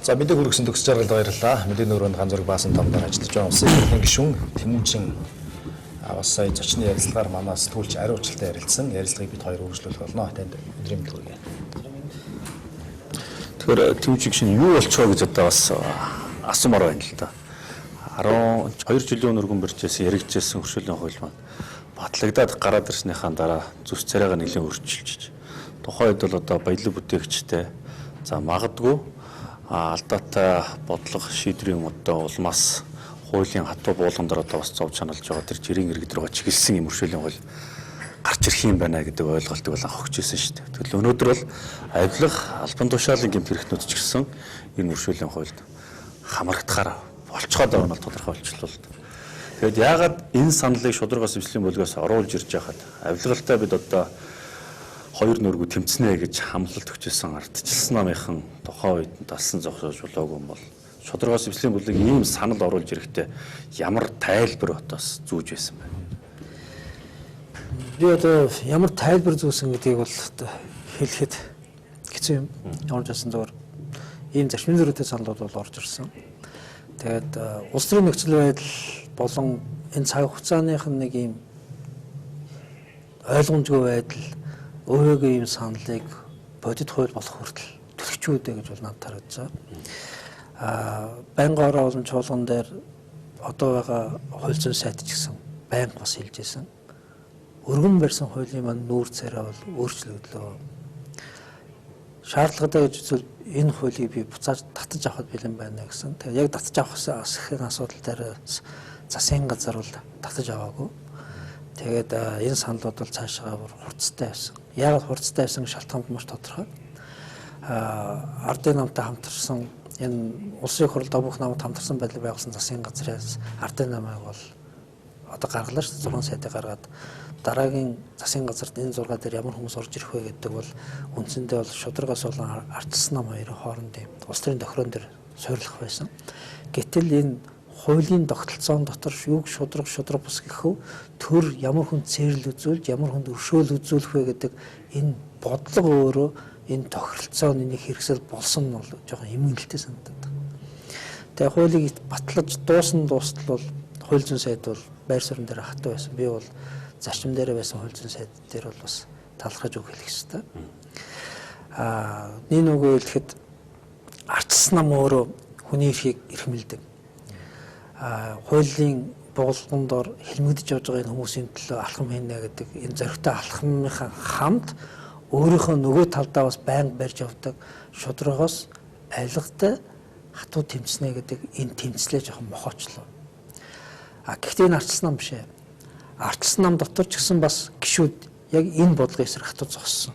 За мэдээг хүргэсэн төгсөж жаргалд баярлалаа. Мэдээний өрөөнд ганц зураг баасан томдоор ажиллаж байгаа улсын хурлын гишүүн Тэмүнчин бас сая зочны ярилцлагаар манай сэтгүүлч ариун уучралтай ярилцсан. Ярилцлагыг бид хоёр үргэлжлүүлэх болно. Танд өдрийн мэнд хүргэе. Тэгэхээр Тэмүнчин гишүүн юу болчихоо гэж одоо бас асуумаар байна л да. 12 жилийн өмнө өргөн барьжсэн яригдчихсэн хөршөөлийн хууль маань батлагдаад гараад ирснийхаа дараа зүс царайгаа нэлээд өөрчилж. Тухайн үед бол одоо баялаг бүтээгчтэй за магадгүй алдаатай бодлого шийдвэрийн одоо улмаас хуулийн хатуу буулган дээр одоо бас зов чаналж байгаа тэр жирийн иргэд рүү чиглэсэн юм хөршөөлийн хууль гарч ирэх юм байна гэдэг ойлголтыг бол анх өгч ирсэн шүү дээ. Тэгвэл өнөөдөр бол авилга албан тушаалын гэмт хэрэгтнүүд ч гэсэн энэ хөршөөлийн хуульд хамрагдахаар болцоход байгаа нь тодорхой болчихлоо. Тэгэд яагаад энэ саналыг шударгаас эвслийн бүлгээс оруулж ирж байхад авилгалтай бид одоо хоёр нөргөө тэмцэнэ гэж хамлалт өгчсэн ардчилсан намынхан тухайн үед талсан зогсоож болоогүй юм бол шударгаас эвслийн бүлэг ийм санал оруулж ирэхдээ ямар тайлбар отоос зүүж байсан бэ? Би одоо ямар тайлбар зүүсэн гэдгийг бол одоо хэлэхэд хэцүү юм. Ямар ч байсан зүгээр ийм зарчмын зөрүүтэй саналууд бол орж ирсэн. Тэгээд улс төрийн нөхцөл байдал болон энэ цаг хугацааных нэг ийм ойлгомжгүй байдал өөрөөгөө ийм саналыг бодит хууль болох хүртэл төлөвчүүдэ гэж бол надад харагдаж байгаа. Байнгын орон уламж чуулган дээр одоо байгаа хууль зүйн сайд ч гэсэн байнга бас хэлж байсан. Өргөн барьсан хуулийн маань нүүр царай бол өөрчлөгдлөө. Шаардлагатай гэж үзвэл энэ хуулийг би буцааж татаж авах бэлэн байна гэсэн. Тэгээд яг татаж авах асуудал дээр засгийн газар бол татаж аваагүй. Тэгээд энэ саналууд бол цаашаа хурцтай байсан. Яагаад хурцтай байсан шалтгаан маш тодорхой. Ардын намтай хамтарсан энэ улсын хурлд бүх намд хамтарсан байдлыг байгуулсан засгийн газраас ардын намыг бол одоо гаргалаа шүү дээ 6 сайтыг гаргаад дараагийн засгийн газарт энэ 6 дээр ямар хүмүүс орж ирэх вэ гэдэг бол үндсэндээ бол шударгаас болон ардчилсан нам хоёрын хоорондын улс төрийн тохироон дээр суйрлах байсан. Гэтэл энэ хуулийн тогтолцоон дотор юуг шудраг бус гэхүү төр ямар хүн цээрл үзүүлж ямар хүнд өршөөл үзүүлэх вэ гэдэг энэ бодлого өөрөө энэ тохиролцооны нэг хэрэгсэл болсон нь бол жоохон эмгэнэлтэй санагдаад байна. Тэгээ хуулийг батлаж дуустал бол хууль зүйн сайд бол байр суурин дээр хатуу байсан. Би бол зарчим дээр байсан хууль зүйн сайд дээр бол бас талархаж үг хэлэх хэрэгтэй. Нэг нүгөө хэлэхэд ардчилсан нам өөрөө хүний эрхийг эрхэмлдэг. Хуулийн буулган дор хэлмэгдэж явж байгаа энэ хүмүүсийн төлөө алхам хийнэ гэдэг энэ зоригтой алхамынхаа хамт өөрийнхөө нөгөө талдаа бас байнга барьж явдаг шударгаас авилгатай хатуу тэмцэнэ гэдэг энэ тэмцлээ жоохон мохоочлоо. Гэхдээ энэ ардчилсан нам биш ээ. Ардчилсан нам дотор ч гэсэн бас гишүүд яг энэ бодлогын эсрэг хатуу зогссон.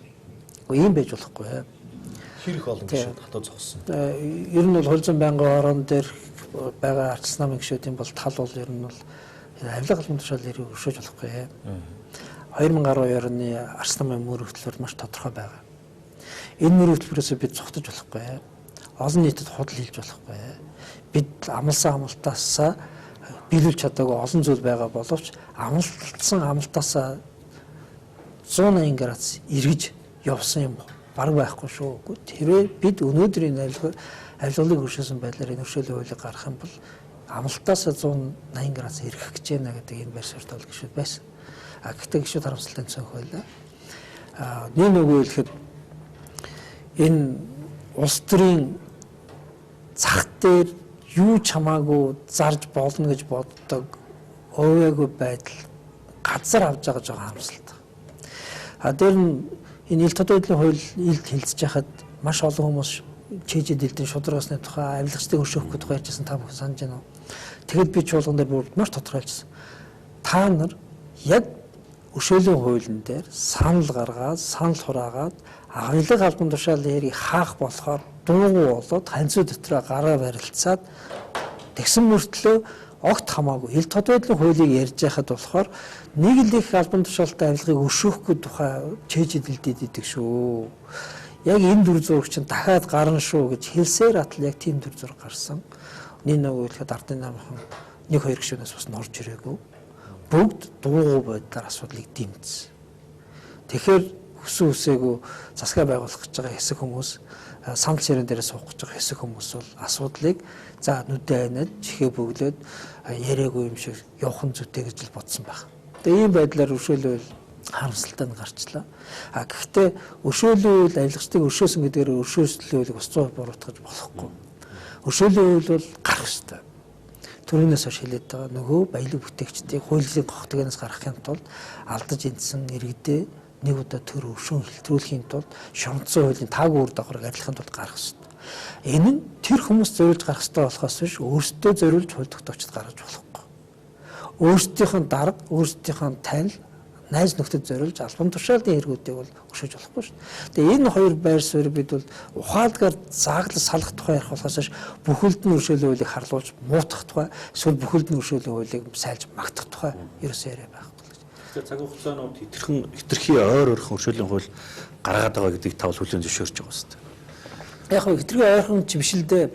Ийм байж болохгүй ээ. Хэрэг олон гишүүд хатуу зогссон. Ер нь бол хууль зүйн байнгын орон дээр байгаа ардчилсан намын гишүүдийн бол тал бол ер нь бол авилга албан тушаалыг өршөөж болохгүй ээ. 2012 оны ардчилсан намын мөр хөтөлбөр маш тодорхой байгаа. Энэ мөр хөтөлбөрөөс бид зугтаж болохгүй ээ. Олон нийтэд худал хийж болохгүй ээ. Бид амлсан амлалтаасаа биелүүлж чадаагүй олон зүйл байгаа боловч амлалтсан амлалтаасаа 180 градус эргэж явсан юм бараг байхгүй шүү. Тэрвээ бид өнөөдрийн авилгалыг өршөөсөн байдлаар энэ өршөөлийн хуулийг гаргах юм бол амлалтаасаа 180 градус эргэх гэж байна гэдэг энэ байр суурьтай бол гişүүд байсан. Гэхдээ гişүүд харамсалтай цонх байлаа. Нэг нөгөө хэлэхэд энэ улс төрийн зах дээр юу ч хамаагүй зарж болно гэж боддог өвөөгүй байдал газар авж байгаа жоо харамсалтай. Тэр нь энэ ил тод байдлын хууль илд хэлцэж яхад маш олон хүмүүс чэжид элдэн шударгаасны тухай авилгачдыг өршөөхөх тухай ярьжсэн та бүхэн санаж байна уу? Тэгэд би чуулган дээр бүр маш тодорхойлжсэн. Та нар яг өршөөлийн хуулийн дээр санал гаргаад, санал хураагаад авилга албан тушаалын хэргийг хаах болохоор дуугүй болоод ханцуу дотроо гараа барилцаад тэгсэн мөртлөө огт хамаагүй ил тод байдлын хуулийг ярьж байхад болохоор нэг л их албан тушаалтай авилгыг өршөөхгүй тухай чэжид элдэд идэг шүү. Яг энэ дүр зураг чинь дахиад гарна шүү гэж хэлсээр атал яг тийм дүр зураг гарсан. Нэг нөгөө хэлэхэд ардын намхан 1-2 гишүүнээс бас норж ирээгүй. Бүгд дуугүй байдлаар асуудлыг дэмжсэн. Тэгэхээр хүсэн үсээгүй засгаа байгуулах гэж байгаа хэсэг хүмүүс санал ширээн дээр суух гэж байгаа хэсэг хүмүүс бол асуудлыг за нүдэ айнаад чихээ бөглөөд яриагүй юм шиг явах нь зүйтэй гэж л бодсон байна. Тэгээ ийм байдлаар өршөөлөл харамсалтай нь гарчлаа. Гэхдээ өршөөлөл авилгачдыг өршөөсөн гэдгээр өршөөслөлийг бас 100% буруутгаж болохгүй. Өршөөлөл бол гарах ёстой. Төрөнөөс хойш хэлээд байгаа нөгөө баялаг бүтээгчдийг хуулийн гогтгоноос гаргахын тулд алдаж эндсэн иргэдээ нэг удаа төр өвшөн хэлтрүүлэхийн тулд шонгоцсон хуулийн таагүй үр дагаврыг арилгахын тулд гаргах ёстой. Энэ нь тэр хүмүүс зориулж гарах ёстой болохоос биш өөрсдөө зориулж хууль тогтоогчд гаргаж болохгүй. Өөрсдийнх нь дарга, өөрсдийнх нь танил найз нөхдөд зориулж албан тушаалын хэрэгүүдийг бол өшөөж болохгүй шүү дээ. Тэгээ энэ хоёр байр суурь бид бол ухаалгаар зааглал салах тухай ярих болохоос бүхэлд нь өршөөлөө хуулийг харлуулж муутгах тухай эсвэл бүхэлд нь өршөөлөө хуулийг сайлж магтах тухай ерөөсөө яриа байхгүй л. Тэгэхээр цаг хугацаанууд хитрхи ойр ойрхон өршөөлийн хууль гаргаад байгаа гэдгийг тавал хүлээн зөвшөөрч байгаа шүү дээ. Яг хитрхи ойрхон ч биш л дээ.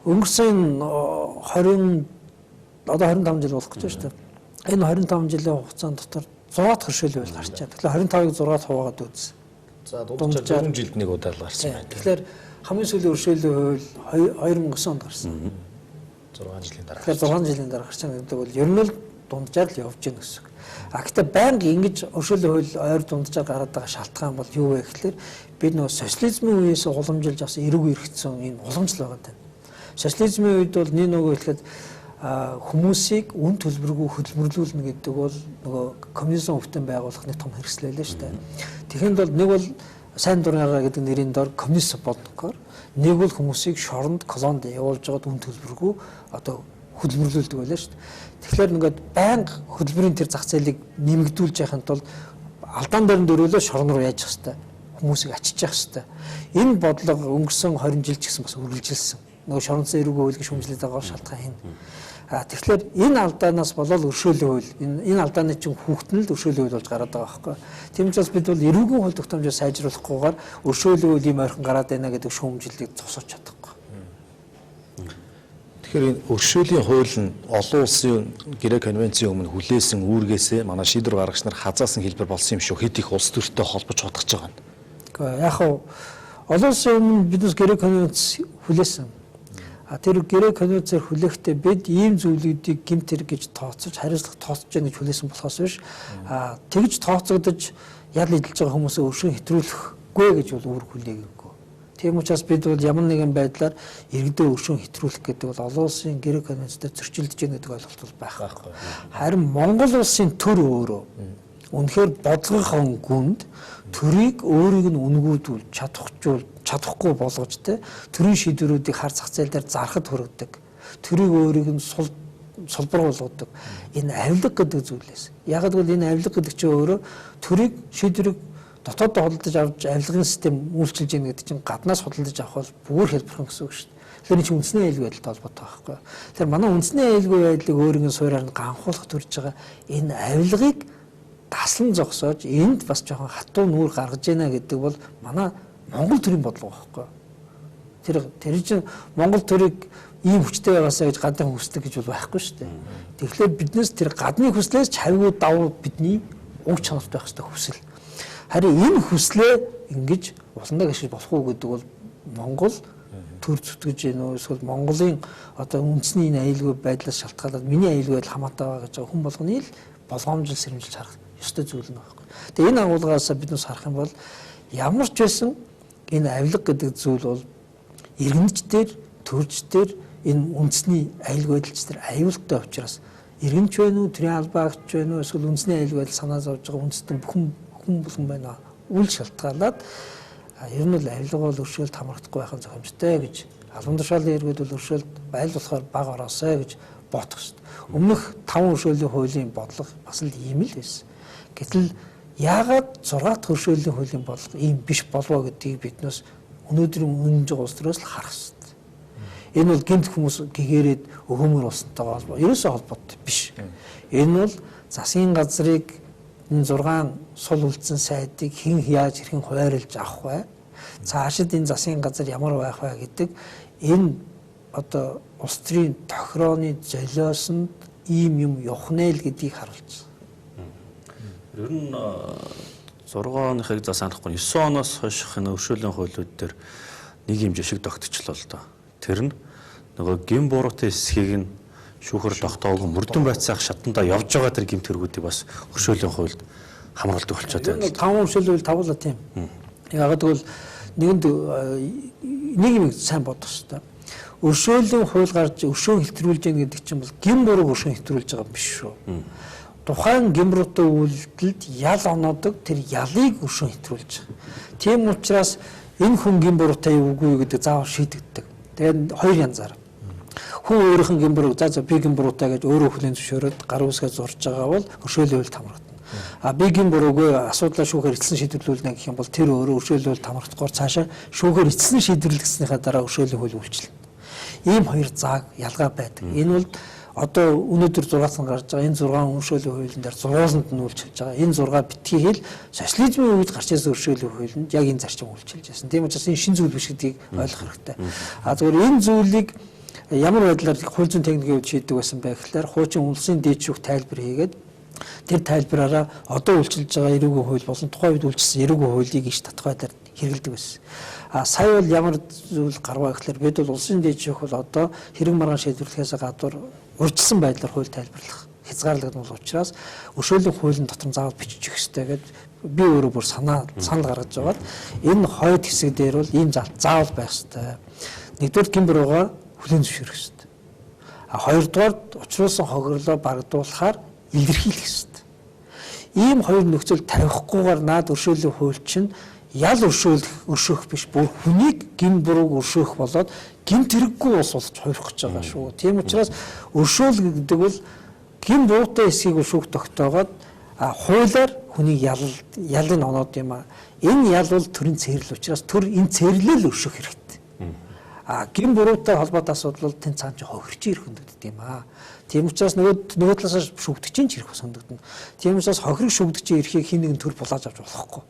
Өнгөрсөн 20 одоо 25 жил болох гэж байна шүү дээ. Энэ 25 жилийн хугацаанд дотор 100 дахь өршөөлөө хууль гарч байгаа. Тэгэхээр 25-ыг 6-д хуваагаад үзсэн. За дунджаар 4 жилд нэг удаа л гарсан байна. Тэгэхээр хамгийн сүүлийн өршөөлөө хууль 2009 онд гарсан. 6 жилийн дараа. Тэгэхээр 6 жилийн дараа гарч байгаа гэдэг бол ер нь л дунджаар л явж гэнэ гэсэн. Гэхдээ байнга ингэж өршөөлөө хууль ойр дунджаар гараад байгаа шалтгаан бол юу вэ гэхээр бид нөө социализмын үеэс уламжилж авсан эрүүг эргэцсэн энэ уламжлал байгаа тань. Социализмын үед бол нэг нөгөө хэлэхэд хүмүүсийг үн төлбөргүй хөдөлмөрлүүлнэ гэдэг бол нөгөө коммунизм өвтөн байгуулахны том хэрэгсэл байлаа шүү дээ. Тэгэхэд бол нэг бол сайн дураараа гэдэг нэрийн дор коммунист боднокоор нэг бол хүмүүсийг шоронд колонд явуулж байгаад үн төлбөргүй одоо хөдөлмөрлүүлдэг байлаа шүү дээ. Тэгэхээр ингээд байнга хөдөлмөрийн тэр зах зээлийг нэмэгдүүлж яхахын тулд алдаан дээр дөрөөлөө шорон руу яаж хэвээр хүмүүсийг ачиж явах хэвээр. Энэ бодлого өнгөрсөн 20 жил ч гэсэн бас үргэлжилсэн. Нөгөө шоронцсон эрүүг хуулийг шүүмжлээд байгаа шалтгаан энэ. Тэгэхээр энэ алдаанаас болоод өршөөлөө хууль энэ алдааны чинь хүүхдэн л өршөөлөө хууль болж гараад байгаа байхгүй. Тийм учраас бид бол эрүүгийн хууль тогтоомжоо сайжруулахгүйгээр өршөөлөө хууль ийм ойрхон гараад байна гэдэг шүүмжлэлийг зогсооч чадахгүй. Тэгэхээр энэ өршөөлийн хууль нь олон улсын гэрээ конвенцийн өмнө хүлээсэн үүргээсээ манай шийдвэр гаргагч нар хазаасан хэлбэр болсон юм шүү. Хэд их улс төртэй холбож бодож байгаа нь. Гэхдээ яг олон улсын өмнө биднес гэрээ конвенц хүлээсэн. Тэр гэрээ конвенцээр хүлээхдээ бид ийм зүйлүүдийг гэмт хэрэг гэж тооцож хариуцлага тооцож яах гэж хүлээсэн болохоос биш тэгж тооцогдож ял эдэлж байгаа хүмүүсээ өршөөн хэтрүүлэхгүй гэж бол үүрэг хүлээгээгүй. Тийм учраас бид бол ямар нэгэн байдлаар иргэдээ өршөөн хэтрүүлэх гэдэг бол олон улсын гэрээ конвенцээр зөрчилдөж байгаа гэдэг ойлголт бол байхгүй. Харин Монгол улсын төр өөрөө үнэхээр бодлогын гүнд төрийг өөрийг нь үнгүүдүүл чадахгүй болгож төрийн шийдвэрүүдийг хар зах зээл дээр зархад хүргэдэг. Төрийг өөрийг нь сулбар болгодог. Энэ авилга гэдэг зүйлээс. Яг л энэ авилга гэдэг чинь өөрөө төрийг шийдвэрийг дотооддоо худалдаж авч авилгын систем үйлчилж яах гэдэг чинь гаднаас худалдаж авах бол бүр хэлбэрхэн гэсэн үг шүү дээ. Тэгэхээр энэ чинь үндэсний аюулгүй байдалтай холбоотой байхгүй. Тэгэхээр манай үндэсний аюулгүй байдлыг өөрийн суурьаар нь ганхуулах төрж байгаа энэ авилгыг таслан зогсоож энд бас жоохон хатуу нүүр гаргаж яана гэдэг бол манай Монгол төрийн бодлого байхгүй. Тэр чинь Монгол төрийг ийм хүчтэй байгаасаа гэж гадны хүсдэг гэж бол байхгүй шүү дээ. Тэгэхээр биднээс тэр гадны хүслээс чавгүй давуу бидний уг чанарт байх хэрэгтэй хүсэл. Харин энэ хүслээ ингэж уландаа гიშиж болох уу гэдэг бол Монгол төр зүтгэж гэнэ үү эсвэл Монголын одоо үндэсний энэ аюулгүй байдлаас шалтгаалаад миний аюулгүй байдал хамаатай байгаа гэж хүн болгоны л болгоомжл сэрэмжилж харах ёстой зүйл нь байхгүй. Тэгээ энэ агуулгаас биднээс харах юм бол ямар ч байсан энэ авилга гэдэг зүйл бол иргэнчдэр, төрчдэр энэ үндэсний аюулгүй байдалчдэр аюултай учраас иргэнч байна уу, төрийн албаагч байна уу, эсвэл үндэсний аюулгүй байдал санаа зовж байгаа үндэстэн бүхэн болгон байна. Үл шалтгаалаад ер нь л авилга бол өршөөлт хамрагдахгүй байх нь зохимжтой гэж албан тушаалын иргэд бол өршөөлт байл болохоор бага ороосой гэж бодох шүү дээ. Өмнөх 5 өршөөлийн хуулийн бодлого бас л ийм л байсан. Гэтэл яагаад 6 дахь өршөөлийн хуулийн бодлого ийм биш болов гэдгийг биднээс өнөөдрийн үнэн жиг улс төрөөс л харах хэрэгтэй. Энэ бол гэмт хүмүүс гэгээрээд өгөөмөр болсонтойгоо холбоо. Ерөөсөө холбоотой биш. Энэ бол засгийн газрыг энэ 6 сул үлдсэн сайдыг хэн яаж хэрхэн хуваарлж авах вэ? Цаашид энэ засгийн газар ямар байх вэ гэдэг энэ одоо улс төрийн тохирооны золиосонд ийм юм явах нэ л гэдгийг харуулж байна. Ер нь 6 оныхыг за санахгүй 9 оноос хойших энэ өршөөлийн хуулиуд дээр нэг юм жишг тогтчихлоо л доо. Тэр нь нөгөө гин буруутай эсхийг нь шүүхэр тогтоог мөрдөн байцаах шатандаа явж байгаа тэр гимт хэрэгүүдийг бас өршөөлийн хуульд хамруулдаг болчиход байна. 5 өршөөлөл тавуулаа тийм. Яг тэгвэл нэгэнд нэг юм сайн бодох хэрэгтэй. Өршөөлийн хууль гарч өршөөн хэвтрүүлж яах гэдэг чинь бол гин буруу өршөөн хэвтрүүлж байгаа биш шүү. Тухайн гин буруутай үйлдэлд ял оноодог тэр ялыг өршөөн хэвтрүүлж байгаа. Тийм учраас энэ хүн гин буруутай үгүй гэдэг заавал шийдэгддэг. Тэгээд хоёр янзаар. Хүн өөрийнх нь гин буруу за би гин буруутай гэж өөрөө хүлээн зөвшөөрөд гар үсгээ зурж байгаа бол өршөөлийн хуульд хамрагдана. А би гин буруугүй асуудлаа шүүхээр эцэслэн шийдвэрлүүлнэ гэх юм бол тэр өөрөө өршөөлийн хуульд хамрагдахгүйгээр цаашаа шүүхээр эцэслэн шийдвэрлэгснийхаа дараа өршөөлийн хууль үйлчлэнэ. Ийм хоёр зааг ялгаа байдаг. Энэ бол одоо өнөөдөр 6 гарч байгаа энэ 6 өршөөлийн хуулийн дээр 6-нд нь үйлчилж байгаа. Энэ 6 битгий хэл социализмын үед гарч ирсэн өршөөлийн хуулинд яг энэ зарчим үйлчилж байсан. Тийм учраас энэ шин зүйл биш гэдгийг ойлгох хэрэгтэй. А зөвхөн энэ зүйлийг ямар байдлаар хууль зүйн техникийн үед шийддэг байсан бэ гэхээр хуучин улсын дээд шүүх тайлбар хийгээд тэр тайлбараараа одоо үйлчилж байгаа эрүүгийн хууль болон тухайн үед үйлчилсэн эрүүгийн хуулийг иш татах байдлаар хэрэгэлдэг байсан. А сая бол ямар зүйл гарваа гэхээр бид бол улсын дээд шүүх бол одоо хэрэг маргаан шийдвэрлэхээс гадуур урьдчилсан байдлаар хууль тайлбарлах хязгаарлагдсан бол учраас өршөөлийн хуулийн дотор заавал бичиж өгөх хэрэгтэй гэдэг би өөрөө бүр санал гаргаж байгаад энэ хойд хэсэг дээр бол ийм заавал байх хэрэгтэй. Нэгдүгээр гин буруугаар хүлээн зөвшөөрөх хэрэгтэй. А хоёрдугаар учруулсан хохирлоо багдуулахаар илэрхийлэх хэрэгтэй. Ийм хоёр нөхцөл тавихгүйгээр наад өршөөлийн хууль чинь ял өршөөх биш бүр хүнийг гин бурууг өршөөх болоод гин тэрэггүй ус болж хувирах гэж байгаа шүү. Тийм учраас өршөөл гэдэг бол гин буруутай эсхийг өршөөх тогтоогоод хуулиар хүнийг ялыг оноод юм а. Энэ ял бол төрийн цэвэрлэл учраас төр энэ цэвэрлэл өршөөх хэрэгтэй. Гин буруутай холбоотой асуудал бол тэн цаан чи хохирч ирэх хөндөгддөг юм а. Тийм учраас нөгөө талаас шүгдчихин ч ирэх бас хөндөгдөн. Тийм учраас хохирог шүгдчихин ирэхийг хин нэгэн төр булааж авч болохгүй.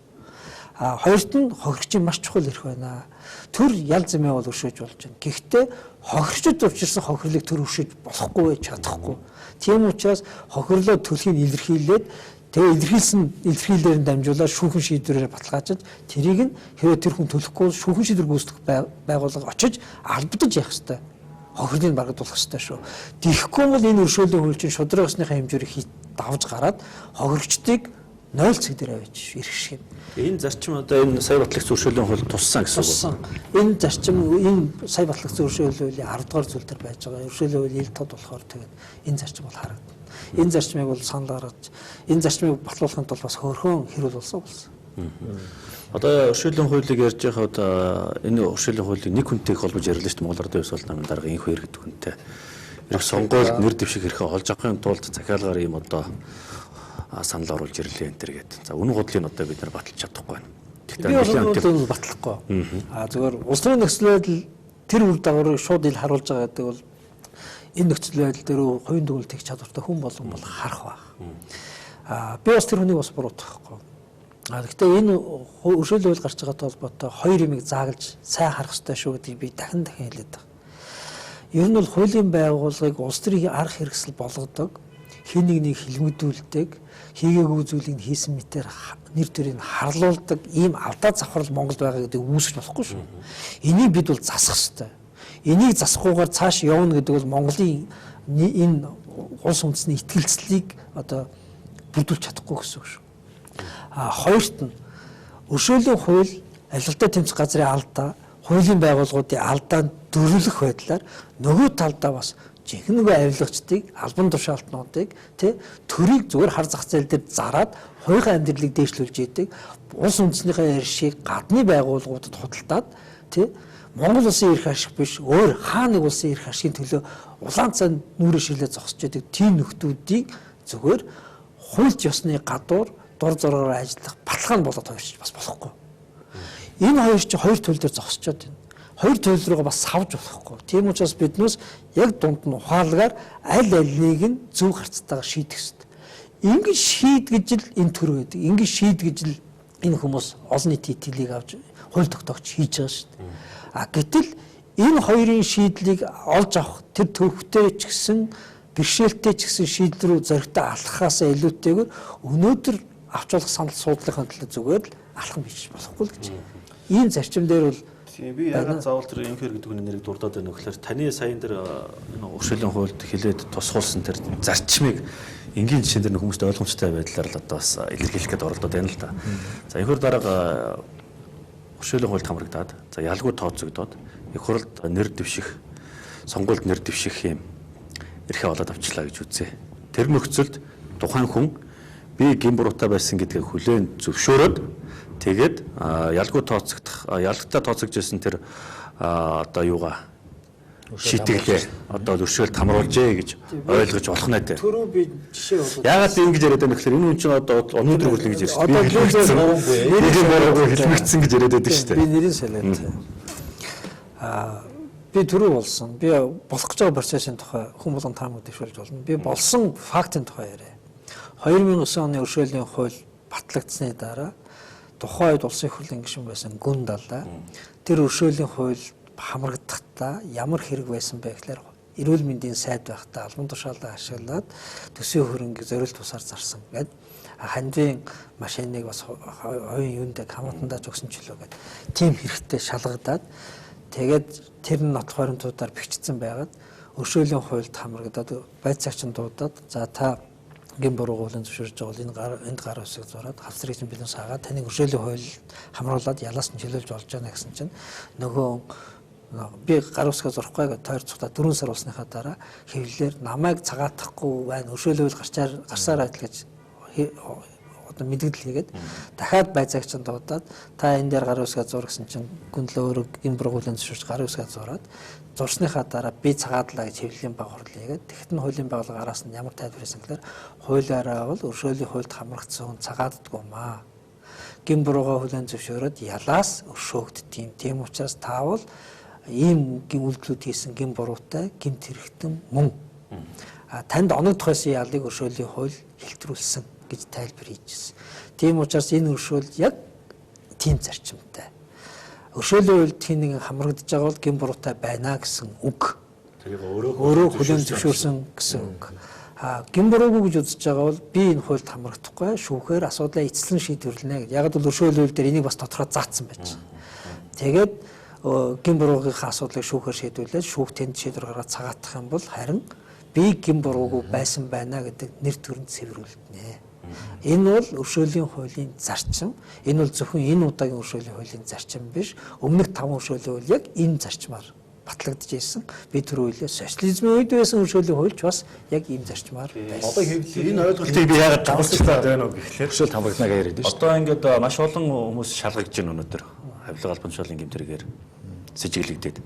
Хоёрт нь хохирогчийн маш чухал эрх байна. Төр ял зэмээ бол өршөөж болж байна. Гэхдээ хохирчд учирсан хохирлыг төр өршөөж болохгүй чадахгүй. Тийм учраас хохирлоо төлхийг илэрхийлээд тэгээ илэрхийлсэн илэрхийлэлээр нь дамжуулаад шүүхэн шийдвэрээр баталгаажиж тэрийг нь хэрвээ тэр хүн төлөхгүй шүүхэн шийдвэр гүйцэтгэх байгууллага очиж албадаж явах хэрэгтэй. Хохирлыг баргадуулах хэрэгтэй шүү. Тэгэхгүй бол энэ өршөөлийн хууль чинь шудраг усныхаа хэмжээр давж гараад хохирогчдыг 0 цаг дээр авч ирэх шиг. Энэ зарчим одоо энэ сая батлагч өршөөлийн хууль туссан гэсэн үг. Энэ зарчим энэ сая батлагч өршөөлийн хуулийн 10 дугаар зүйл дээр байж байгаа. Өршөөлийн хууль ил тод болохоор тэгээд энэ зарчим бол харагдана. Энэ зарчмыг бол санал гаргаж энэ зарчмыг батлуулахын тулд бас хөөрхөн хэрүүл болсон. Одоо өршөөлийн хуулийг ярьж байхад энэ өршөөлийн хуулийг нэг хүнтэйг холбож ярьлаа шүү дээ. Монгол Ардын Ёсол намын дарга инх хоёр гэдэг хүнтэй. Ирэх сонгуульд нэр дэвших хэрэг олж авахын тулд захиалгаар ийм одоо санал оруулж ирлээ энэ төр гэдэг. За үнэн худлыг одоо бид нар баталж чадахгүй байна. Тэгэхээр батлахгүй. Зөвхөн улс төрийн нөхцөл байдал тэр үр дагаврыг шууд ил харуулж байгаа гэдэг бол энэ нөхцөл байдал дээр хувийн төгөлт хийх чадвартай хүн болгон бол харах байх. Би бас тэр хүнийг бас буруутгахгүй. Гэхдээ энэ өршөөлийн хууль гарч байгаатай холбоотой хоёр юмыг зааглаж сайн харах хэрэгтэй шүү гэдгийг би дахин хэлээд байна. Ер нь бол хуулийн байгууллагыг улс төрийн арга хэрэгсэл болгодог, хин нэг хилмигдүүлдэг, хийгээгүй зүйлийг хийсэн мэтээр нэр төрийг харлуулдаг ийм алдаа завхрал Монголд байгаа гэдэг үүсэж болохгүй шүү. Энийг бид бол засах хэрэгтэй. Энийг засахгүйгээр цааш явна гэдэг бол Монголын энэ улс үндэсний итгэлцлийг одоо бүрдүүлж чадахгүй гэсэн үг шүү. Хоёрт нь өршөөлийн хууль ажилтны тэмцэх газрын алдаа, хуулийн байгууллагуудын алдаанд дөрвөлөх байдлаар нөгөө талдаа бас жинхэнэ авилгачдыг, албан тушаалтнуудыг төрийг зүгээр хар зах зээл дээр зараад хувийн амьдралыг дээшлүүлж идэг улс үндэснийхээ иршийг гадны байгууллагуудад худалдаад Монгол улсын эрх ашиг биш өөр хаа нэг улсын эрх ашигын төлөө улаан цай нүрэ ширлээ зогсож идэг тийм нөхдүүдийг зүгээр хуульч ёсны гадуур дур зоргоор ажиллах баталгаа нь болоод хувирч бас болохгүй. Энэ хоёр чинь хоёр төлөв дээр зогсчод байна. Хоёр төлөв рүүгээ бас савж болохгүй. Тийм учраас биднээс яг дунд нь ухаалгаар аль алийг нь зөв харцтайгаар шийдэх хэрэгтэй. Ингээд шийдгэж л энэ төр байдаг. Ингээд шийдгэж л энэ хүмүүс олон нийтийн итгэлийг авч хууль тогтоогч хийж байгаа шүү дээ. Гэтэл энэ хоёрын шийдлийг олж авах тэр төвхтэй ч гэсэн бэрхшээлтэй ч гэсэн шийдэл рүү зоригтой алхахаас илүүтэйгээр өнөөдөр авч болох санал суудлахын төлөө зүгээр л алхам хийж болохгүй л гэж. Ийм зарчим дээр бол би яагаад заавал тэр инфер гэдэг нэрийг дурдаад байна вэ гэхээр таны саяын дээр энэ уршилын хуульд хилээд тусгуулсан тэр зарчмыг энгийн жишээн дээр хүмүүст ойлгомжтой байдлаар л одоо бас илэрхийлэх гээд оролдоод байна л да. За энэхэр дараага уршилын хуульд хамрагдаад за ялгуу тооцогдоод их хурлд нэр дэвших сонгуульд нэр дэвших юм эрхээ олоод авчлаа гэж үзье. Тэр нөхцөлд тухайн хүн би гин буруутай байсан гэдгийг хүлээн зөвшөөрөөд тэгээд ялгуу тооцогдох ялгтаа тооцогдож байсан тэр одоо юугаа шийтгэлээ одоо өршөөлт хамруулжээ гэж ойлгож болох нэ дээ. түрүү би жишээ бол Яагаад би ингэж яриад байна гэхээр энэ хүн чинь одоо өнөөдөр хүртэл ингэж ярьж байна. Хэлмэгдсэн гэж яриад байдаг шүү дээ. Би нэрийн солиод. Би түрүү болсон. Би болох гэж байгаа процессын тухай хүн болгон таамаг дэвшүүлж болно. Би болсон фактын тухай яриа. 2009 оны өршөөлийн хууль батлагдсны дараа тухайн үед улсын их хурлын гишүүн байсан Гүн Далаа тэр өршөөлийн хууль хамрагдахдаа ямар хэрэг байсан бэ гэхээр эрүүл мэндийн сайд байхдаа албан тушаалаа ашиглаад төсвийн хөрөнгө зориулт тусаар зарсан гэдэг хандвийн машиныг бас хоёрын юундаа хамаатандаа зогсон ч үлээ гэдэг тийм хэрэгтэй шалгадаад тэгээд тэр нь нот хоригдуудаар бичсэн байгаад өршөөлийн хуульд хамрагдаад байцаагч нь дуудаад за та гин буруугуулын зөвшөөрж байгаа бол энд гар усыг зураад хавцрыг чинь бидэн саагаад таны өршөөлийн хууль хамруулад ялаас нь чөлөөлж болж байгаа гэсэн чинь нөгөө би гар усгаа зурхгүй гэж тойр цухта 4 сар болсныхаа дараа хэвлэлээр намайг цагаатахгүй байна өршөөлөл гарсаар адил гэж одоо мэдгдэл хийгээд дахиад байцаагч нь дуудаад та энэ дээр гар усгаа зур гэсэн чинь гүнлээ өөрөө гин буруугуулын зөвшөөрж гар усгаа зураад зурсныхаа дараа би цагаадлаа гэж хэвлэлийн баг хурлаа хийгээд тэгэхэд нь хуулийн байгууллага араас нь ямар тайлбар хийсэн гэхээр хуулиараа бол өршөөлийн хуульд хамрагдсан хүн цагааддаггүй маа. Гин буруугаа хүлээн зөвшөөрөөд ялаас өршөөгддөг. Тийм учраас таавал ийм гин үйлдэлүүд хийсэн гин буруутай гин тэрэгтэн мөн. Танд оногдох байсан ялыг өршөөлийн хууль хэлтрүүлсэн гэж тайлбар хийжсэн. Тийм учраас энэ өршөөл яг тийм зарчимтай. Өршөөлийн хуульд тийм нэг хамрагдаж байгаа бол гин буруутай байна гэсэн үг. тэрийг өөрөө хүлээн зөвшөөрсөн гэсэн үг. Гин буруугүй гэж үзэж байгаа бол би энэ хуульд хамрагдахгүй шүүхээр асуудлаа эцэслэн шийдвэрлэнэ гэж. Яг л өршөөлийн хууль дээр энийг бас тодорхой заасан байж. Тэгээд гин буруугийнхаа асуудлыг шүүхээр шийдвэрлээд шүүх тэнд шийдвэр гаргаад цагаатах юм бол харин би гин буруугүй байсан байна гэдэг нэр төрөнд цэвэрлэгдэнэ. Энэ бол өршөөлийн хуулийн зарчим. Энэ бол зөвхөн энэ удаагийн өршөөлийн хуулийн зарчим биш. Өмнөх 5 өршөөлийн хууль яг энэ зарчмаар батлагдж ирсэн. Би түр үйлээ социализмын үед байсан өршөөлийн хуульч бас яг ийм зарчмаар байсан. Одоо хэвлэл энэ ойлголтыг би яагаад давалцуулаад байна вэ гэхлээр өршөөлт хамрагдана гэж яриад байна шүү. Одоо ингээд маш олон хүмүүс шалгагдж байна өнөөдөр. Хавлага албан тушаалын гэмтрэгээр с ิจ гэлэгдээд.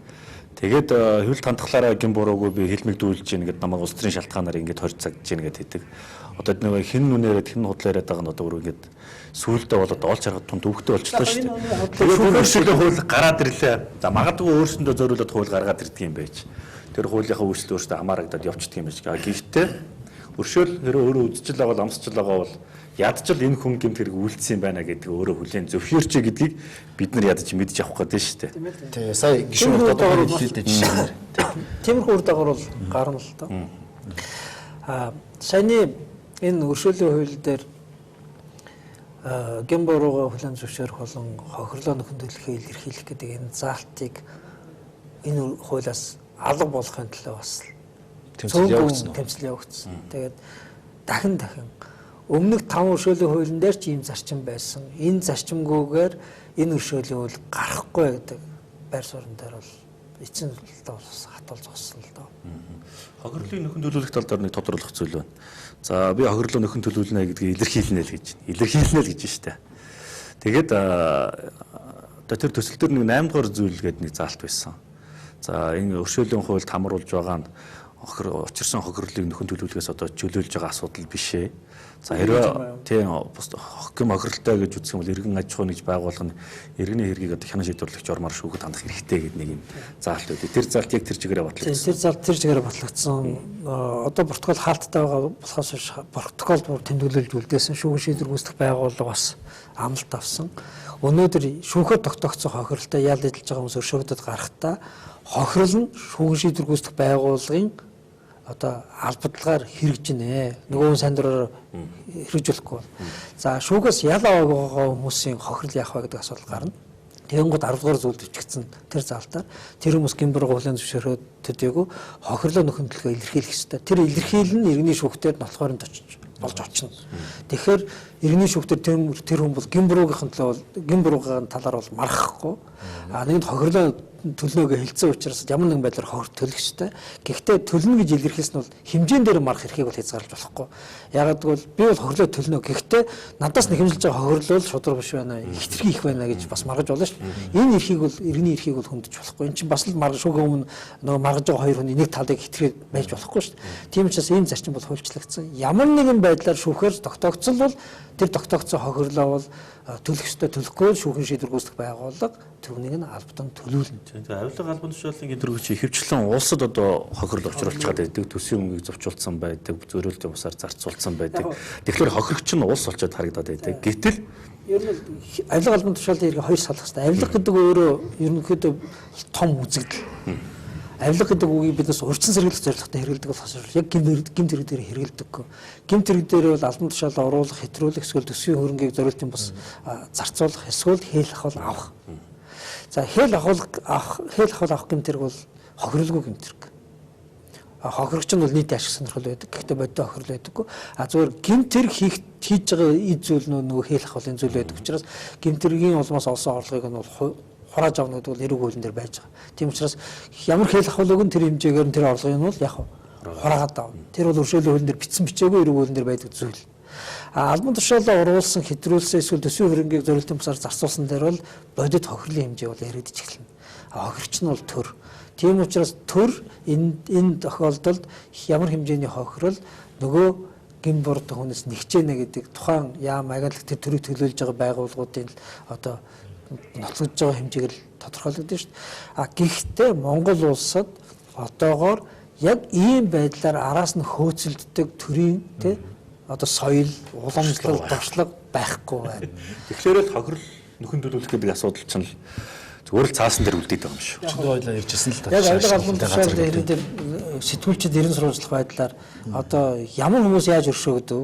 Тэгээд хэвлэлт хандхлаараа гин буруугүй би хэлмэгдүүлж гин гэдэг намайг улс төрийн шалтгаанаар ингээд хорцогдож гин гэдэг. Одоо нэг хин нүнээрээ хин худлаараа байгаа нь одоо бүр ингээд сүүлдээ болоод олж харахад тунд өвгтэй болчихлоо шүү дээ. Тэгээд өршөөлийн хууль гараад ирлээ. За магадгүй өөрсөндөө зориулаад хууль гаргаад ирдэг юм байж. Тэр хуулийнхаа үүсэл өөртөө хамаарагдаад явчихдаг юм байж. Гэхдээ өршөөл хэрэг өөрөө үдчил байгаа бол амсчил байгаа бол ядчил энэ хүн гэмт хэрэг үйлдсэн юм байна гэдэг өөрөө хүлээн зөвшөөрч гэдгийг бид нар ядаж мэдж авах гэдэг шүү дээ. Тий, сая гишүүн одоо хэлэлтэй жишээнээр. Тиймэрхүү үр дагавар бол гарна л доо. Саяны энэ өршөөлийн хууль дээр гин буруугаа хүлээн зөвшөөрөх болон хохирлоо нөхөн төлөхөө илэрхийлэх гэдэг энэ заалтыг энэ хуулиас алга болохын төлөө бас тэмцэл явагдсан. Тэгээд дахин өмнөх 5 өршөөлийн хуулийн дээр ч ийм зарчим байсан. Энэ зарчимгүйгээр энэ өршөөлийн хууль гарахгүй гэдэг байр суурин дээр бол эцсийн бас хатуул зогссон л доо. Хохирлын нөхөн төлөвлөх тал дээр нэг тодруулах зүйл байна. За би хохирлоо нөхөн төлөвлөнө гэдгийг илэрхийлнэ л гэж. Илэрхийлнэ л гэж байна шүү дээ. Тэгээд одоо тэр төсөл дээр нэг 8 дугаар зүйл гэдэг нэг заалт байсан. За энэ өршөөлийн хуульд хамруулж байгаа нь учирсан хохирлыг нөхөн төлөвлөхөөс одоо чөлөөлж байгаа асуудал биш ээ. За хэрвээ тийм хохим хохирлтай гэж үзэх юм бол иргэн аж ахуй нэгж байгуулах нь иргэний хэргийг одоо хянан шийдвэрлэх журмаар шүүхэд хандах хэрэгтэй гэдэг нэг юм заалт үү. Тэр заалт яг тэр чигээрээ батлагдсан. Тэр заалт тэр чигээрээ батлагдсан. Одоо протокол хаалттай байгаа болохоос протокол бүр тэмдэглэлд үлдээсэн шүүхэн шийдвэр гүйцэтгэх байгууллага бас амлалт авсан. Өнөөдөр шүүхэд тогтоогдсон хохирлтай ял эдэлж байгаа хүмүүс өршөөгдөд гарахтаа хохирол нь шүүхэн шийдвэр гүйцэтгэх байгууллагын одоо албадлагаар хэрэгжинэ. Нөгөө сайн дураар хэрэгжүүлэхгүй. За шүүгээс ял аваагаа хүмүүсийн хохирол яах вэ гэдэг асуудал гарна. Тэгэнгүүт 10 дугаар зүйлд бичигдсэн тэр заалтаар тэр хүмүүс гимбург хуулийн зөвшөөрөөд төдийгүй хохирлоо нөхөн төлгөө илэрхийлэх ёстой. Тэр илэрхийлэл нь иргэний шүүгтээр нотлохоор нь болж очно. Тэгэхээр иргэний шүүгтээр тэр хүн бол гимбургын гимбургын талаар бол мархахгүй. Нэгд хохирлоо төлнөөгөө хэлсэн учраас ямар нэгэн байдлаар хохирол төлөх ёстой. Гэхдээ төлнө гэж илэрхийлсэн нь бол хэмжээнд дээр марх эрхийг бол хязгаарлаж болохгүй. Ягаад гэвэл би бол хохирлоо төлнө. Гэхдээ надаас нь хэмжилж байгаа хохирлол шудраг биш байна. Хитрхи их байна гэж бас маргаж болно шүү дээ. Энэ эрхийг бол иргэний эрхийг бол хөндөж болохгүй. Энэ чинь бас л шүүхийн өмнө нөгөө маргаж байгаа хоёр хүний нэг талыг хитрхи байж болохгүй шүү дээ. Тийм учраас ийм зарчим бол хуульчлагдсан. Ямар нэгэн байдлаар шүүхээр тогтоогдсон бол тэр тогтоогдсон хохирлоо бол төлөх ёстой, төлөхгүй шүүхийн шийдвэр гүйцэтгэх байгууллага түүнийг нь албадан төлүүлнэ. Тэгээ авилга албан тушаалын гидэргүүч ихэвчлэн улсад одоо хохирол учруулж байгаа гэдэг, төсвийн өмгийг зовчулсан байдаг, зөрүүлэлтийн усаар зарцуулсан байдаг. Тэгэхээр хохирогч нь улс болчиход харагдаад байдаг. Гэтэл ер нь авилга албан тушаалын хэрэг хоёр салах хэрэгтэй. Авилга гэдэг өөрөө ерөнхийдөө том үзэгдэл. Авилга гэдэг үгийг биднээс урьдчилан сэргийлэх зорилготой хэрэглэдэг болохоос яг гэмт хэрэг дээр хэрэглэдэг. Гэмт хэрэг дээр бол албан тушаалаа оруулах, хэтрүүлэх, эсвэл төсвийн хөрөнгийг зориултын бас зарцуулах, эсвэл хэл ахвал авах. За хэл ахвал авах гэмт хэрэг бол хохирлгүй гэмт хэрэг. Хохирогч нь бол нийт ашиг сонирхол байдаг. Гэхдээ бодтой хохирол байдаггүй. Зүгээр гэмт хэрэг хийж байгаа эд зүйл нөгөө хэл ахвалын зүйл байдаг учраас гэмт хэргийн улмаас олсон орлогыг нь бол хурааж авах гэдэг бол эрэг хуулийн дээр байж байгаа. Тийм учраас ямар хэл ахвалыг нь тэр хэмжээгээр нь тэр орлогыг нь бол яг хураагаад авна. Тэр бол өршөөлийн хуулийн дээр бичсэн бичээгүй эрэг хуулийн дээр байдаг зүйл. Албан тушаалаа уруулсан, хэтрүүлсэн, эсвэл төсвийн хөрөнгийг зориултын бусаар зарцуулсан дээр бол бодит хохирлын хэмжээ бол яригдж эхэлнэ. Хохирогч нь бол төр. Тийм учраас төр энэ тохиолдолд ямар хэмжээний хохирол нөгөө гин бурд хүнээс нэгчээнэ гэдэг тухайн яам агуулгад тэр төрийг төлөөлж байгаа байгууллагуудын одоо нотлогдож байгаа хэмжээгээр тодорхойлогдсон шүү дээ. Гэхдээ Монгол улсад одоогоор яг ийм байдлаар араас нь хөөцөлддөг төрийн одоо соёл, уламжлал, дуршлаг байхгүй байна. Тэгэхээр л хохирол нөхөн төлөвлөх гэдэг асуудал чинь л зүгээр л цаасан дээр үлдээд байгаа юм шүү. Өчигдөр ойлоо ярьжсэн л да. Яг авилга албан тушаалын хэрэг дээр сэтгүүлчид ерэн сурвалжлах байдлаар одоо ямар хүмүүс яаж өршөөгдөв?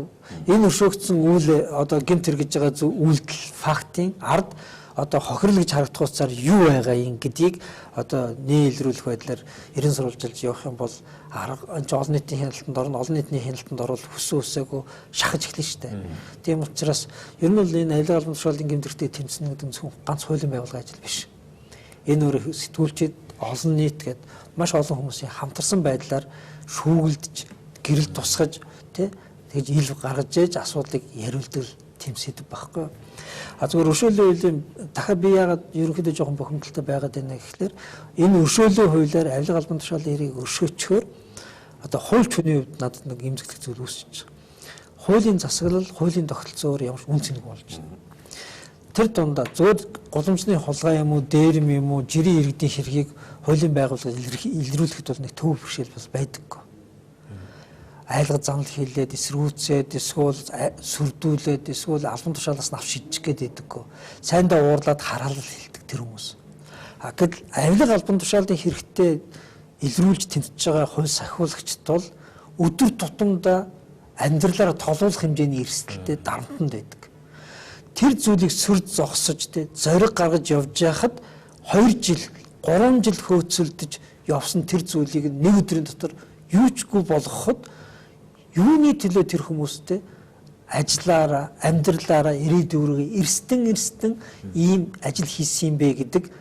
Энэ өршөөгдсөн үйл одоо гэмт хэрэг гэж байгаа үйлдэл фактын ард одоо хохирол гэж харагдах утсаар юу байгаа юм гэдгийг одоо нээлрүүлэх байдлаар ерэн сурвалжилж явах юм бол олон нийтийн хяналтанд орно, олон нийтийн хяналтанд орвол хүссэн үсээгүй шахаж эхлэн штэ. Тийм учраас ер нь бол энэ авилга албан тушаалын гэмтэртэй тэмцэнэ гэдэг нь ганц хуулийн байгууллагын ажил биш. Энэ өөр сэтгүүлчид олон нийт гээд маш олон хүмүүсийн хамтарсан байдлаар шүүгэлдэж, гэрэл тусгаж тэгж ил гаргаж ээж асуудлыг яриулдаг тийм сэдв байхгүй. Зүгээр өршөөлийн хуулийн дахиад би яагаад ерөнхийдөө жоохон бохимдолтой байгаад байна гэхэлэр энэ өршөөлийн хуулиар авилга албан тушаалын хэргийг өршөөчхөөр одоо хуульч хүний хувьд надад нэг эмзэглэх зүйл үүсэж байгаа. Хуулийн засаглал, хуулийн тогтолцоогоор ямар ч үн цэнэг болж байна. Тэр дундаа зөвхөн гудамжны хулгай юм уу, дээрэм юм уу, жирийн иргэдийн хэргийг хуулийн байгууллага илрүүлэхэд бол нэг төв бэрхшээл бас байдаггүй. Айлгаж занал хийлээд, эсрүүцээд, эсвэл сүрдүүлээд, эсвэл албан тушаалаас нь авч шидчих гээд байдаггүй. Сайндаа уурлаад хараалал хэлдэг тэр хүмүүс. Гэтэл авилга албан тушаалын хэрэгтэй илрүүлж тэмцэж байгаа хууль сахиулагчд бол өдөр тутамдаа амьдралаараа толуулах хэмжээний эрсдэлтэй дарамтанд байдаг. Тэр зүйлийг сүрд зогсож зориг гаргаж явж байхад 2 жил, 3 жил хөөцөлдөж явсан тэр зүйлийг нэг өдрийн дотор юучгүй болгоход юуны төлөө тэр хүмүүстэй ажиллаараа, амьдралаараа ирээдүрөө эрстэн ийм ажил хийсэн юм бэ гэдэг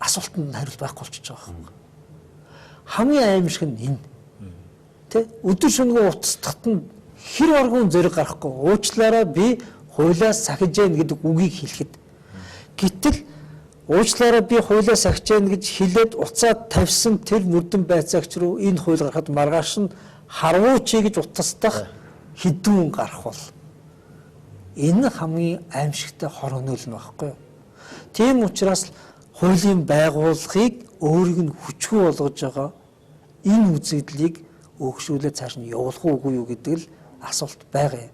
асуултанд хариулт байхгүй болчихж байгаа юм. Хамгийн аимшиг нь энэ. Өдөр шөнөгүй уцтахад нь хэр аргун зэрэг гарахгүй. Уучлаарай би хуулиас сахиж яана гэдэг үгийг хэлэхэд гэтэл уучлаарай би хуулиас сахиж яана гэж хэлээд уцаад тавьсан тэр мөрдөн байцаагч руу энэ хууль гарахад маргааш нь харвууч гэж утасдах хэдэн гарах бол энэ хамгийн аимшигтай хор хөнөөл нь багхгүй юу. Тийм учраас хуулийн байгууллагыг өөрийг нь хүчгүй болгож байгаа энэ үзэгдлийг өгшүүлээд цааш нь явуулах уугүй юу гэдэг л асуулт байгаа юм.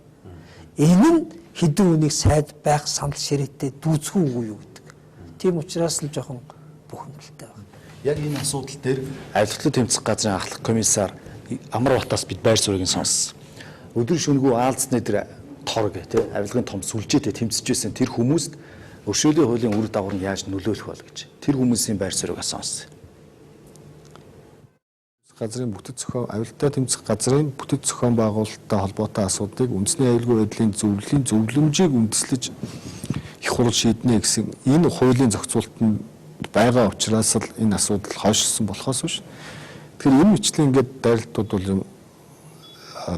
Энэ нь хэдэн үнийг сайд байх санал ширээтэй дүүцгүй уугүй юу гэдэг. Тийм учраас л жоохон бухимдалтай байна. Яг энэ асуудал дээр авилгалын тэмцэх газрын ахлах комиссар Амрбатаас бид байр суурийг сонссон. Өдөр шөнөгүй аалзны дээр торг тий авилгын том сүлжээтэй тэмцэжсэн тэр хүмүүст өршөөлийн хуулийн үр дагавар нь яаж нөлөөлөх бол гэж тэр хүмүүсийн байр суурийг сонссон. Газрын бүтэц зохион авилтаа тэмцэх газрын бүтэц зохион байгуулалттай холбоотой асуудлыг үндэсний аюулгүй байдлын зөвлөмжийг үндэслэж их хурл шийднэ гэсэн энэ хуулийн зохицуултанд байгаа учраас л энэ асуудал хойшилсан болохоос биш. Тэгэхээр энэ мэтлэн ингээд дайралтууд бол юм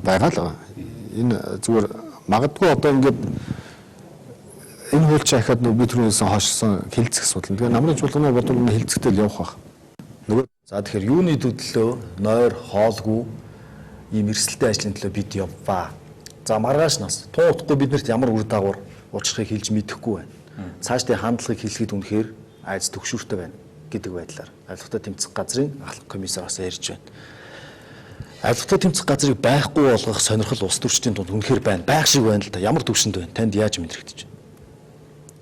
байгаа л байгаа. Энэ зүгээр магадгүй одоо ингээд энэ хууль чахаад би түрүүнээс хойшилсан хилцэх асуудал. Тэгэхээр намрын чуулганы бодвол энэ хилцэхтэй л явах байх. Нөгөө за тэгэхээр юуны төдлөө нойр хоолгүй ийм эрсдэлтэй ажлын төлөө бид явваа. За маргааш нас тун утгагүй биднэрт ямар үр дагавар учрахыг хэлж мэдэхгүй байна. Цаашдын хандлагыг хэлэхэд үнэхээр айц төгшүүртэй байна гэдэг байдлаар авилгатай тэмцэх газрын ахлах комиссараас ярьж байна. Авилгатай тэмцэх газрыг байхгүй болгох сонирхол улс төрчдийн дунд үнэхээр байна. Байх шиг байна л да. Ямар төвшөнд байна? Танд яаж мэдрэгдэж байна?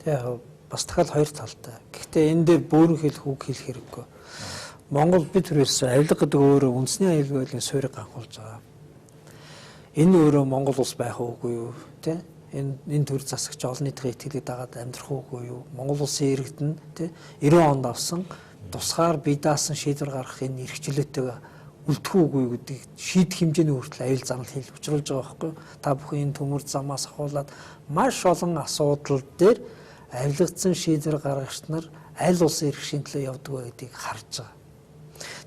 Тэгээ бас дахиад хоёр талтай. Гэхдээ энэ дээр бөөрн хэлэх үг хэлэх хэрэггүй. Монгол бид түрээсээ авилга гэдэг өөрөө үндэсний аюулгүй байдлын суурийг ганхуулж байгаа. Энэ өөрөө Монгол улс байх уугүй юу? Тэ? Энэ төр засагч олон нийтийн итгэлийг дагаад амьдрах уугүй юу? Монгол улсын иргэдэн тэ 90 онд авсан тусгаар бие даасан шийдвэр гаргах энэ эрхчлөөтэйг үлдэх уугүй гэдгийг шийдэх хэмжээний хүртэл аюул занал хэл учруулж байгаа байхгүй юу? Та бүхэн энэ төмөр замаас ахуулаад маш олон асуудал дээр авилгацсан шийдвэр гаргагч нар аль улсын эрх шинэ төлөө явдаг вэ гэдгийг харж байгаа.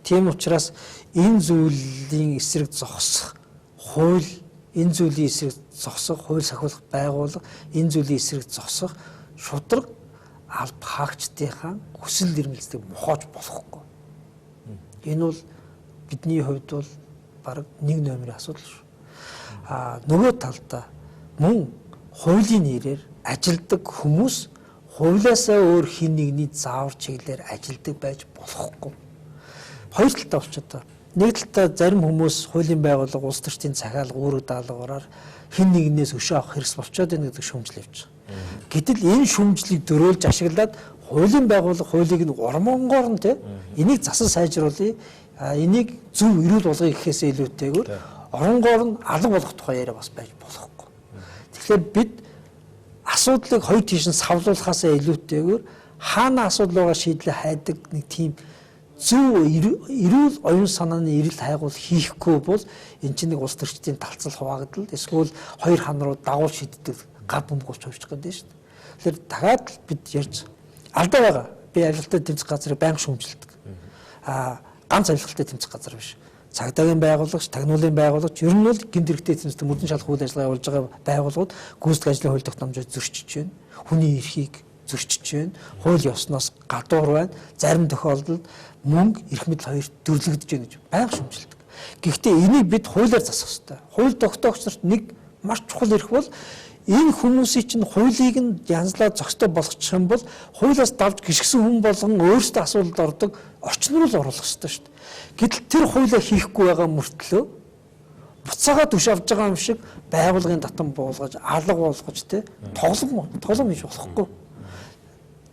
Тийм учраас энэ зүйлийн эсрэг зогсох хууль, энэ зүйлийн эсрэг зогсох хууль сахиулах байгууллага, энэ зүйлийн эсрэг зогсох шудраг алба хаагчдынхаа хүсэл эрмэлзлийг мохоож болохгүй. Энэ бол бидний хувьд бол бараг нэг номерын асуудал шүү. Нөгөө талдаа мөн хуулийн нэрээр ажилдаг хүмүүс хуулиасаа өөр хин нэгний заавар чиглэлээр ажилдаг байж болохгүй. Хоёр талтай болчиход байна. Нэг талдаа зарим хүмүүс хуулийн байгууллага улс төрчдийн захиалга үүрэг даалгавраар хэн нэгнээс өшөө авах хэрэгс болчиход байна гэдэг шүүмжил явж байгаа. Гэтэл энэ шүүмжлийг дөрөөлж ашиглаад хуулийн байгууллага хуулийг нь ормонгоор нь те энийг засан сайжруулъя, энийг зөв эрүүл болгоё гэхээсээ илүүтэйгээр оронгоор нь алга болгох тухай яриа бас байж болохгүй. Тэгэхээр бид асуудлыг хоёр тийш нь савлуулахаасаа илүүтэйгээр хаана асуудал байгаа шийдлээ хайдаг нэг тийм зөв эрүүл оюун санааны эрэл хайгуул хийхгүй бол эн чинь нэг улс төрчдийн талцал хуваагдал эсвэл хоёр хан руу дагуул шийддэг гар бөмбөгч хувьчих гэдэг нь шүү дээ. Тэгэхээр дахиад бид ярьж алдаа байгаа. Би авилгалтай тэмцэх газрыг байнга шүүмжилдэг. Ганц авилгалтай тэмцэх газар биш. Цагдаагийн байгууллагч, тагнуулын байгууллагч ер нь бол гэмт хэрэгтэй тэмцдэг мөрдөн шалах үйл ажиллагаа явуулж байгаа байгууллагууд гүйцэтгэх ажлын хууль тогтоомжийг зөрчиж байна. Хүний эрхийг зөрчиж байна. Хууль ёсноос гадуур байна. Зарим тохиолдолд мөнгө, эрх мэдэл хоёр дөрлөгдөж байна гэж байнга шүүмжилдэг. Гэхдээ энийг бид хуулиар засах ёстой. Хууль тогтоогч нарт нэг маш чухал эрх бол энэ хүмүүсийн чинь хуулийг нь янзлаад зохистой болгочих юм бол хуулиас давж гიშгсэн хүн болгон өөрсдөө асуудалд ордог орчин руу л оруулах ёстой шүү дээ. Гэтэл тэр хуулиа хийхгүй байгаа мөртлөө буцаага түш авч байгаа юм шиг байгууллагын татан буулгаж, алга болгож те тоглоом хийж болохгүй.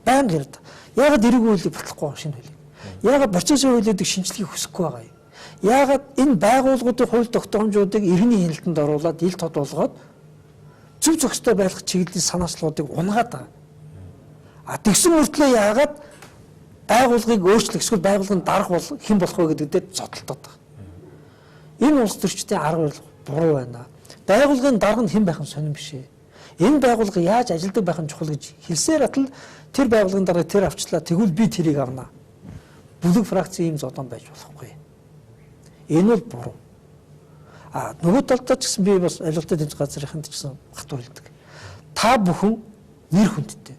Байнга ярд. Яагаад эрэг хуулийг батлахгүй шинэ хуулийг? Яагаад процессын хуулийг шинжилгээг хүсэхгүй байгаа юм? Яагаад энэ байгууллагуудын хууль тогтоомжуудыг иргэний хяналтанд оруулаад ил тод болгоод зөв зохистой байх чиглэлийн санаачлалуудыг унгаад байгаа. Тэгсэн мөртлөө яагаад байгууллагыг өөрчлөх эсвэл байгууллагын дарга бол хэн болох вэ гэдэг дээр зодтолтоод байгаа. Энэ улс төрчдийн арга барил буруу байна. Байгууллагын дарга нь хэн байх нь сонирн биш ээ. Энэ байгууллага яаж ажилладаг байх нь чухал гэж хэлсээр атал тэр байгууллагын дарга тэр авчлаа тэгвэл би тэрийг авна. Бүлэг фракцийн ийм зодон байж болохгүй. Энэ бол буруу. Нөгөө талдаа ч гэсэн би бас авилгалтай тэмцэх газрынханд ч гэсэн хатуу хэлдэг. Та бүхэн нэр хүндтэй.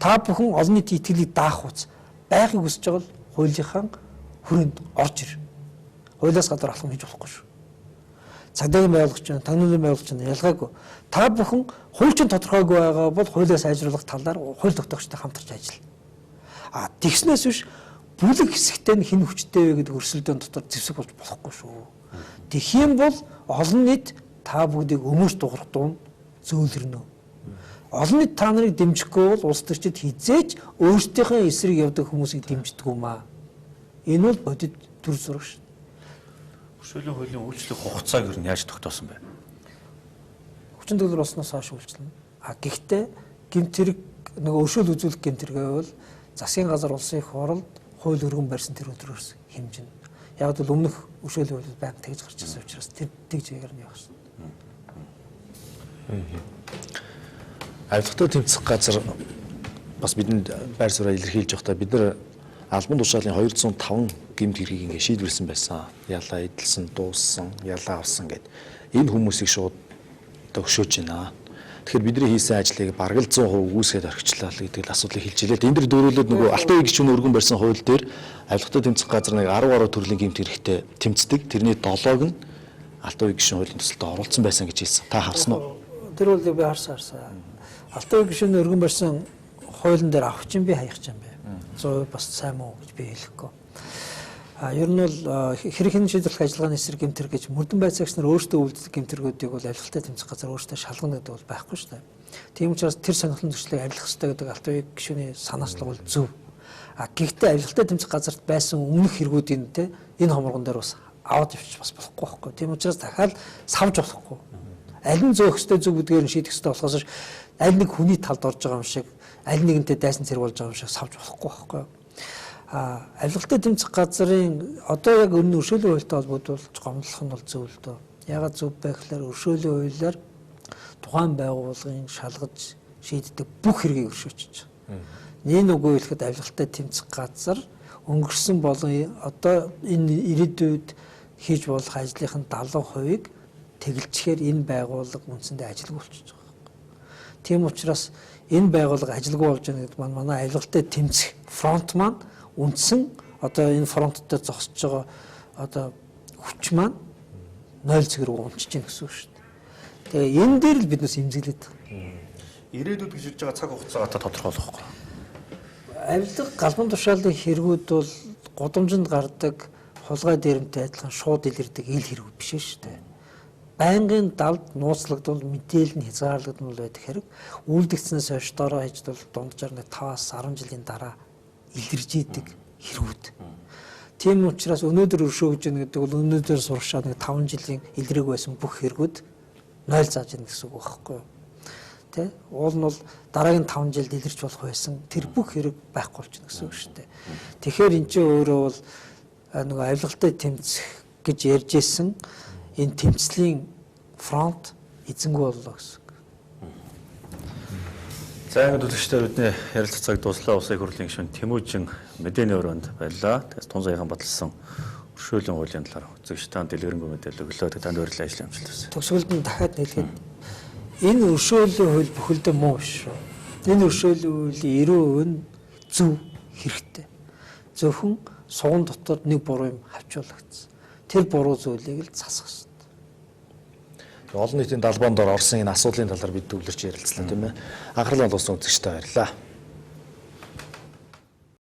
Та бүхэн олон нийтийн итгэлийг даах үз. Байхыг хүсэж байгаа бол хуулийнхаа хүрээнд орж ир. Хуулиас гадар алхам хийж болохгүй шүү. Цагдаагийн байгууллагч, тагнуулын байгууллагч ялгаагүй. Та бүхэн хууль чинь тодорхойгүй байгаа бол хуулиас сайжруулах талаар хууль тогтоогчтой хамтарч ажил. Тэгснээс биш бүлэг хэсэгтээ нь хэн хүчтэй вэ гэдэг өрсөлдөөн дотор зэвсэг болж болохгүй шүү. Тэгэх юм бол олон нийт та бүгдийг өмөрч дуурах дуун зөөлрнө. Олон нийт та нарыг дэмжихгүй бол улс төрчид хизээж өөрсдийнхөө эсрэг явдаг хүмүүсийг дэмждэг юм аа. Энэ бол бодит төр зураг шүү. Өршөөлийн хуулийн үйлчлэх хугацааг ер нь яаж тогтоосон бэ? Хүчин төлөв болсноос хойш үйлчлэнэ. Гэхдээ гэмт хэрэг нөгөө өршөөл үзүүлэх гэмт хэрэгээ бол засгийн газар улсын их хурлд хууль өргөн барьсан тэр өдрөөс хэмжинэ. Яг л өмнөх өршөөлийн хууль байнга тэгж гарч ирсэн учраас тэр тэгж ягаар нь явах шин. Авилгатай тэмцэх газар бас бидэнд байр сууриа илэрхийлж явахдаа бид нар албан тушаалын 205 гэмт хэргийг ингээ шийдвэрлсэн байсан. Ялаа эдэлсэн, дууссан, ялаа авсан гэд энэ хүмүүсийг шууд өгшөөж байна. Тэгэхээр бидний хийсэн ажлыг бараг л 100% үүсгээд орхичлаа л гэдэг асуудлыг хэлж илээ. Энд дэр дөрүүлээд нөгөө Алтай уугийн гишүүний өргөн барьсан хууль дээр авилгатай тэмцэх газар нэг 10 гаруй төрлийн гэмт хэрэгтэй тэмцдэг. Тэрний 7-г нь Алтай уугийн гишүүний хуулийн төсөлд оруулсан байсан гэж хэлсэн. Та харсан уу? Тэр бол би харсан. Алтай уугийн гишүүний өргөн барьсан хуулийн дээр авах чинь би хаях чинь бэ. 100% бас сайн муу гэж би хэлэхгүй. Ер нь бол хэрхэн шийдвэрлэх ажиллагааны эсрэг гэмтэр гэж мөрдөн байцаагч нар өөрсдөө үйлдэх гэмтэргүүдийг бол авилгатай тэмцэх газар өөрсдөө шалгана гэдэг бол байхгүй шүү дээ. Тийм учраас тэр сонирхлын зөрчлийг авилгах хэрэгтэй гэдэг Алтай уугийн гишүүний санаачлал бол зөв. Гэхдээ авилгатай тэмцэх газарт байсан өмнөх хэрэгүүдийн энэ хоморгон дээр бас аваад явчих бас болохгүй байхгүй. Тийм учраас дахиад савж болохгүй. Аль нь зөөх хөстэй зөв гэдгээр нь шийдэх хэрэгтэй болохоос аль нэг хүний талд орж байгаа юм шиг аль нэгэнтэй дайсан цэр болж байгаа юм шиг савж болохгүй байхгүй. Авилгатай тэмцэх газрын одоо яг өнөө өршөөлийн хуультай холбогдуулж гомдлох нь бол зөв л дөө. Ягаад зөв бэ гэхээр өршөөлийн хуулиар тухайн байгууллагын шалгаж шийддэг бүх хэргийг өршөөж байгаа. Нэг үгүй хэлэхэд авилгатай тэмцэх газар өнгөрсөн болон одоо энэ ирээдүйд хийж болох ажлынхын 70%-ийг тэгэлжхээр энэ байгууллага үндсэндээ ажилгүй болчихж байгаа. Тийм учраас энэ байгууллага ажилгүй болж байгаа гэдэг манай авилгатай тэмцэх фронт маань үндсэн одоо энэ фронт дээр зогсож байгаа одоо хүч маань 0 цэг рүү унчиж гин гэсэн үг шүү дээ. Тэгээ энэ дээр л биднээс имзэглээд байгаа. Ирээдүйд гэж хэлж байгаа цаг хугацаагаа тодорхойлохгүй. Авилга галбан тушаалын хэрэгүүд бол гудамжинд гардаг хулгай дээрэмтэй адилхан шууд илэрдэг ил хэрэгүүд биш шүү дээ. Байнгын далд нууцлагдвал мэдээлэл нь хязгаарлагдмал байдаг хэрэг үйлдэгцснээс хойш дороо хийж бол дунджаар 5-аас 10 жилийн дараа илэрж идэг хэрэгүүд. Тийм учраас өнөөдөр өршөөгж яах гэдэг бол өнөөдөр суршаа нэг 5 жилийн илрээг байсан бүх хэрэгүүд 0 зааж ийн гэсэн үг байхгүй юу? Тэ? Уул нь бол дараагийн 5 жилд илэрч болох байсан тэр бүх хэрэг байхгүй болчихно гэсэн үг шүү дээ. Тэгэхээр эн чинь өөрөө бол нэг авилгатай тэмцэх гэж ярьж ирсэн энэ тэмцлийн фронт эзэнгүй боллоо гэсэн. За ингээд үзэгчдээ бидний ярилцах цаг дуслаа. Улсын хурлын гишүүн Тэмүүжин мэдээний өрөөнд байлаа. Тэгээс тун саяхан баталсан өршөөлийн хуулийн талаар үзэгчдийн дэлгэрэнгүй мэдээлэл өглөө. Танд баярлалаа, ажил амжилт хүсье. Төгсгөлд нь дахиад хэлэхэд энэ өршөөлийн хууль бүхэлдээ муу биш шүү. Энэ өршөөлийн хуулийн 90% нь зөв хэрэгтэй. Зөвхөн суган дотор нэг буруу юм хавчуулагдсан. Тэр буруу зүйлийг л засах хэрэгтэй. Олон нийтийн далбаан дор орсон энэ асуудлын талаар бид төвлөрч ярилцлаа тийм ээ. Анхаарлын улсын үзэгчтэй баярлалаа.